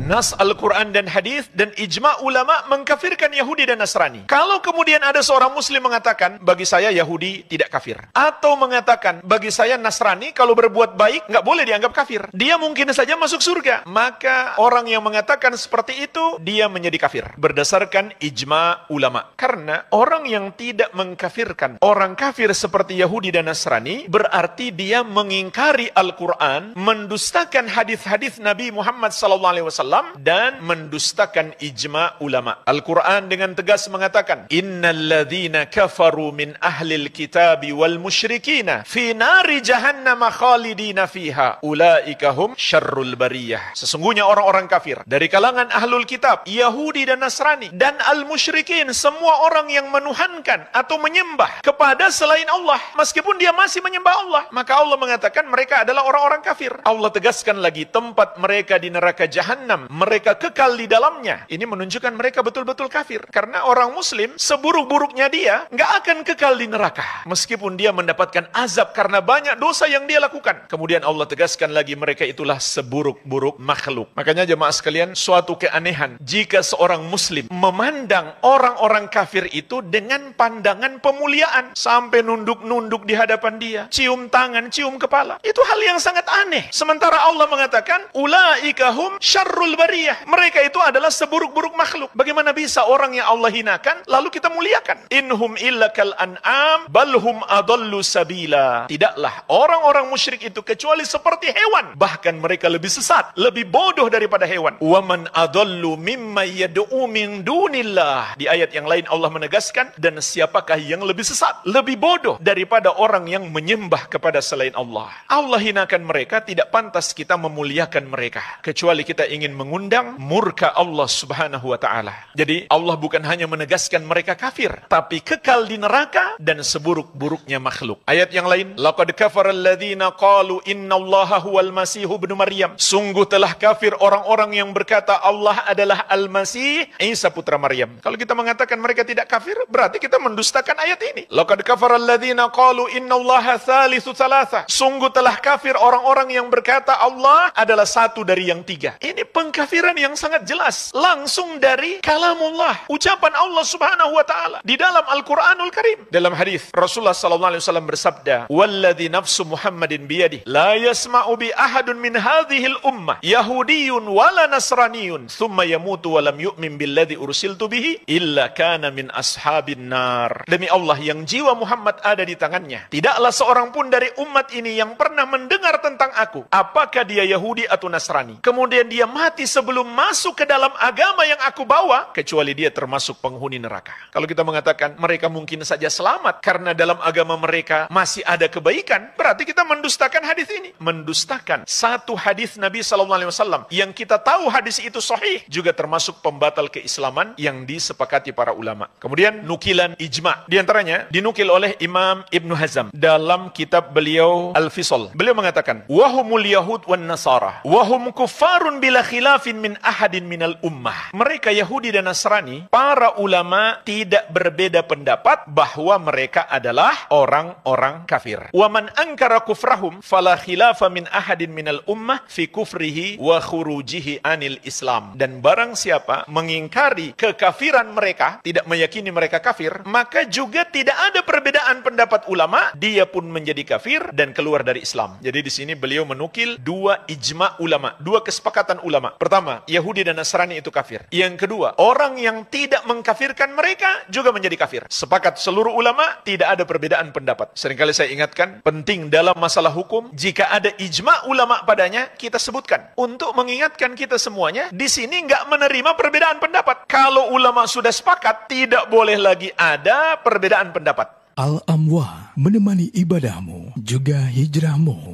Nas Al-Quran dan hadis dan ijma' ulama mengkafirkan Yahudi dan Nasrani. Kalau kemudian ada seorang muslim mengatakan, bagi saya Yahudi tidak kafir, atau mengatakan, bagi saya Nasrani kalau berbuat baik nggak boleh dianggap kafir, dia mungkin saja masuk surga, maka orang yang mengatakan seperti itu, dia menjadi kafir berdasarkan ijma' ulama. Karena orang yang tidak mengkafirkan orang kafir seperti Yahudi dan Nasrani, berarti dia mengingkari Al-Quran, mendustakan hadis-hadis Nabi Muhammad SAW, dan mendustakan ijma' ulama. Al-Quran dengan tegas mengatakan, innal ladzina kafaru min ahlil kitabi wal musyrikina fi nari jahannam khalidina fiha ulaika hum syarrul bariyah. Sesungguhnya orang-orang kafir dari kalangan ahlul kitab, Yahudi dan Nasrani, dan al-musyrikin, semua orang yang menuhankan atau menyembah kepada selain Allah, meskipun dia masih menyembah Allah, maka Allah mengatakan mereka adalah orang-orang kafir. Allah tegaskan lagi, tempat mereka di neraka Jahannam, mereka kekal di dalamnya. Ini menunjukkan mereka betul-betul kafir. Karena orang muslim, seburuk-buruknya dia, nggak akan kekal di neraka, meskipun dia mendapatkan azab karena banyak dosa yang dia lakukan. Kemudian Allah tegaskan lagi, mereka itulah seburuk-buruk makhluk. Makanya jemaah sekalian, suatu keanehan jika seorang muslim memandang orang-orang kafir itu dengan pandangan pemuliaan, sampai nunduk-nunduk di hadapan dia, cium tangan, cium kepala. Itu hal yang sangat aneh. Sementara Allah mengatakan, ulaika hum syarrul bariyah. Mereka itu adalah seburuk-buruk makhluk. Bagaimana bisa orang yang Allah hinakan lalu kita muliakan? Inhum illa kal an'am balhum adallu sabila. Tidaklah orang-orang musyrik itu kecuali seperti hewan, bahkan mereka lebih sesat, lebih bodoh daripada hewan. Wa man adallu mimma yad'u min dunillah. Di ayat yang lain Allah menegaskan, dan siapakah yang lebih sesat, lebih bodoh daripada orang yang menyembah kepada selain Allah. Allah hinakan mereka, tidak pantas kita memuliakan mereka, kecuali kita ingin mengundang murka Allah Subhanahu wa ta'ala. Jadi Allah bukan hanya menegaskan mereka kafir, tapi kekal di neraka dan seburuk-buruknya makhluk. Ayat yang lain, laqad kafara alladzina qalu innallaha huwal masihu ibnu Maryam. Sungguh telah kafir orang-orang yang berkata Allah adalah Al-Masih, Isa putra Maryam. Kalau kita mengatakan mereka tidak kafir, berarti kita mendustakan ayat ini. Laqad kafara alladzina qalu innallaha thalithu thalatha. Sungguh telah kafir orang-orang yang berkata Allah adalah satu dari yang tiga. Ini pengkafiran yang sangat jelas, langsung dari kalamullah, ucapan Allah Subhanahu wa ta'ala di dalam Al-Quranul Karim. Dalam hadis Rasulullah sallallahu alaihi wasallam bersabda, walladzi nafsu Muhammadin biyadihi la yasma'u bi ahadun min hadhil ummah yahudiyyun wala nasraniyun thumma yamutu wa lam yu'min billadzi ursiltu bihi illa kana min ashabin nar. Demi Allah yang jiwa Muhammad ada di tangannya, tidaklah seorang pun dari umat ini yang pernah mendengar tentang aku, apakah dia Yahudi atau Nasrani, kemudian dia mati sebelum masuk ke dalam agama yang aku bawa, kecuali dia termasuk penghuni neraka. Kalau kita mengatakan mereka mungkin saja selamat karena dalam agama mereka masih ada kebaikan, berarti kita mendustakan hadis ini, mendustakan satu hadis Nabi SAW yang kita tahu hadis itu sahih, juga termasuk pembatal keislaman yang disepakati para ulama. Kemudian nukilan ijma', di antaranya dinukil oleh Imam Ibnu Hazm dalam kitab beliau Al-Fisal. Beliau mengatakan, wahumul yahud wan nasara wahum kuffarun bila khilafin min ahadin minal ummah. Mereka Yahudi dan Nasrani, para ulama tidak berbeda pendapat bahwa mereka adalah orang-orang kafir. Wa man ankara kufrahum fala khilafa min ahadin minal ummah fi kufrihi wa khurujihi anil Islam. Dan barang siapa mengingkari kekafiran mereka, tidak meyakini mereka kafir, maka juga tidak ada perbedaan pendapat ulama, dia pun menjadi kafir dan keluar dari Islam. Jadi di sini beliau menukil dua ijma' ulama, dua kesepakatan ulama. Pertama, Yahudi dan Nasrani itu kafir. Yang kedua, orang yang tidak mengkafirkan mereka juga menjadi kafir. Sepakat seluruh ulama, tidak ada perbedaan pendapat. Seringkali saya ingatkan, penting dalam masalah hukum, jika ada ijma' ulama padanya, kita sebutkan. Untuk mengingatkan kita semuanya, di sini nggak menerima perbedaan pendapat. Kalau ulama sudah sepakat, tidak boleh lagi ada perbedaan pendapat. Al-Amwa menemani ibadahmu juga hijrahmu.